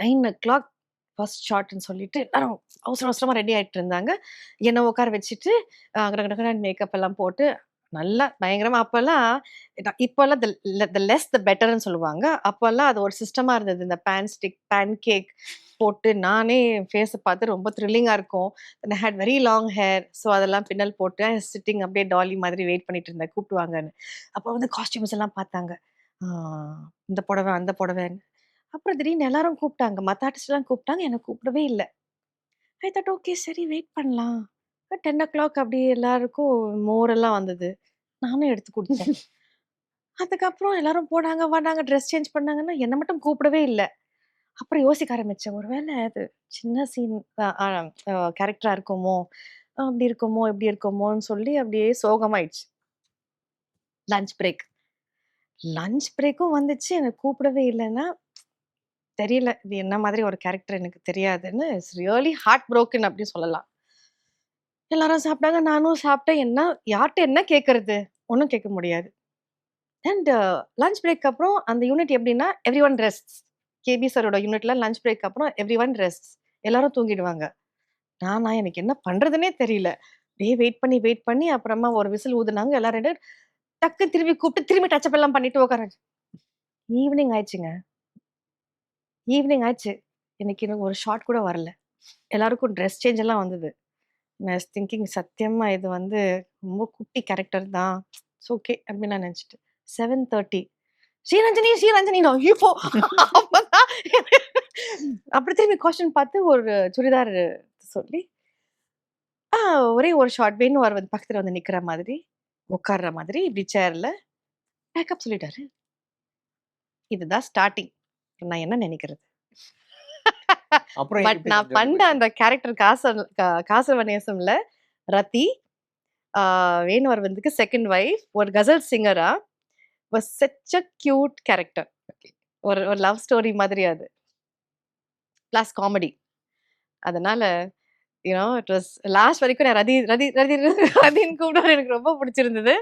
9:00 first ஷாட்ன்னு சொல்லிட்டு எல்லாரும் அவசர அவசரமா ரெடி ஆயிட்டு இருந்தாங்க. என்ன உட்கார வச்சுட்டு கடகடன்னு மேக்கப் எல்லாம் போட்டு நல்லா பயங்கரமா அப்பல்லாம் இப்பல்லாம் த லெஸ் த பெட்டர்ன்னு சொல்லுவாங்க. அப்பல்லாம் அது ஒரு சிஸ்டமா இருந்தது. இந்த பேன் ஸ்டிக், பேன் கேக் போட்டு நானே ஃபேஸ பார்த்து ரொம்ப த்ரில்லிங்கா இருக்கும். I hate very long hair. So அதெல்லாம் பின்னல் போட்டு சிட்டிங் அப்படியே டாலி மாதிரி வெயிட் பண்ணிட்டு இருந்தேன் கூப்பிடுவாங்கன்னு. அப்போ வந்து காஸ்டியூம்ஸ் எல்லாம் பார்த்தாங்க. ஆ இந்த புடவை, அந்த புடவைன்னு. அப்புறம் திடீர்னு எல்லாரும் கூப்பிட்டாங்க. மத்த ஆர்டிஸ்ட்லாம் கூப்பிட்டாங்க. என்ன கூப்பிடவே இல்ல. ஐ தாட் ஓகே சரி வெயிட் பண்ணலாம். 10:00 அப்படியே எல்லாருக்கும் மோரெல்லாம் வந்தது. நானும் எடுத்து குடிச்சேன். அதுக்கப்புறம் எல்லாரும் போனாங்க, வந்தாங்க, ட்ரெஸ் சேஞ்ச் பண்ணாங்கன்னா, என்ன மட்டும் கூப்பிடவே இல்ல. அப்புறம் யோசிக்க ஆரம்பிச்சேன். ஒருவேள அது சின்ன சீன் அ அ கேரக்டரா இருக்குமோ? அப்படி இருக்குமோ? இப்படி இருக்குமோன்னு சொல்லி அப்படியே சோகமாயிடுச்சு. Lunch break. லஞ்ச் பிரேக்கும் வந்துச்சு. என்ன கூப்பிடவே இல்லன்னா, தெரியல. இது என்ன மாதிரி ஒரு கேரக்டர் எனக்கு தெரியாதுன்னு இட்ஸ் ரியலி ஹார்ட் புரோக்கன் அப்படின்னு சொல்லலாம். எல்லாரும் சாப்பிட்டாங்க. நானும் சாப்பிட்டேன். யார்ட்ட என்ன கேட்கறது? ஒண்ணும் கேட்க முடியாது. அண்ட் லஞ்ச் பிரேக் அப்புறம் அந்த யூனிட் எப்படின்னா, எவ்ரிஒன் ரெஸ்ட்ஸ். கேபி சாரோட யூனிட்ல லஞ்ச் பிரேக் அப்புறம் எவ்ரிஒன் ரெஸ்ட்ஸ். எல்லாரும் தூங்கிடுவாங்க. எனக்கு என்ன பண்றதுன்னே தெரியல. அப்படியே வெயிட் பண்ணி அப்புறமா ஒரு விசில் ஊதுனாங்க. எல்லாரும் டக்கு திரும்பி கூப்பிட்டு திரும்பி டச்சப் எல்லாம் பண்ணிட்டு உட்கார ஈவினிங் ஆயிடுச்சுங்க. ஈவினிங் ஆச்சு. எனக்கு இன்னும் ஒரு ஷாட் கூட வரல. எல்லாருக்கும் ட்ரெஸ் சேஞ்ச் எல்லாம் வந்தது. நான் வாஸ் திங்கிங் சத்தியமா இது வந்து ரொம்ப குட்டி கேரக்டர் தான். இட்ஸ் ஓகே அப்படின்னு நான் நினைச்சுட்டேன். 7:30 ஸ்ரீரஞ்சனி ஸ்ரீரஞ்சனி நான் ஐயோ! அப்பதான் அப்படி திரும்பி கொஸ்டின் பார்த்து ஒரு சுடிதார் சொல்லி, ஆ ஒரே ஒரு ஷார்ட் வேணும் அவர் வந்து பக்கத்துல வந்து நிக்கிற மாதிரி, உட்கார்ற மாதிரி இப்படி சேர்ல மேக்கப் சொல்லிட்டாரு. இதுதான் ஸ்டார்ட்டிங். நான் என்ன நினைக்கிறது? அப்புறம் பட் எப்படி நான் கொஞ்சம் பண்ண அந்த கேரக்டர் காசவநேசம்ல ரத்தி வேணு அரவிந்துக்கு செகண்ட் வைஃப் ஒரு கசல் சிங்கரா was such a cute character. ஒரு ஒரு லவ் ஸ்டோரி மாதிரி அது. Plus comedy. அதனால இட் வாஸ் லாஸ்ட் வரைக்கும் நான் ரதி ரதி ரதி ரதின்னு கூப்பிட எனக்கு ரொம்ப பிடிச்சிருந்தது.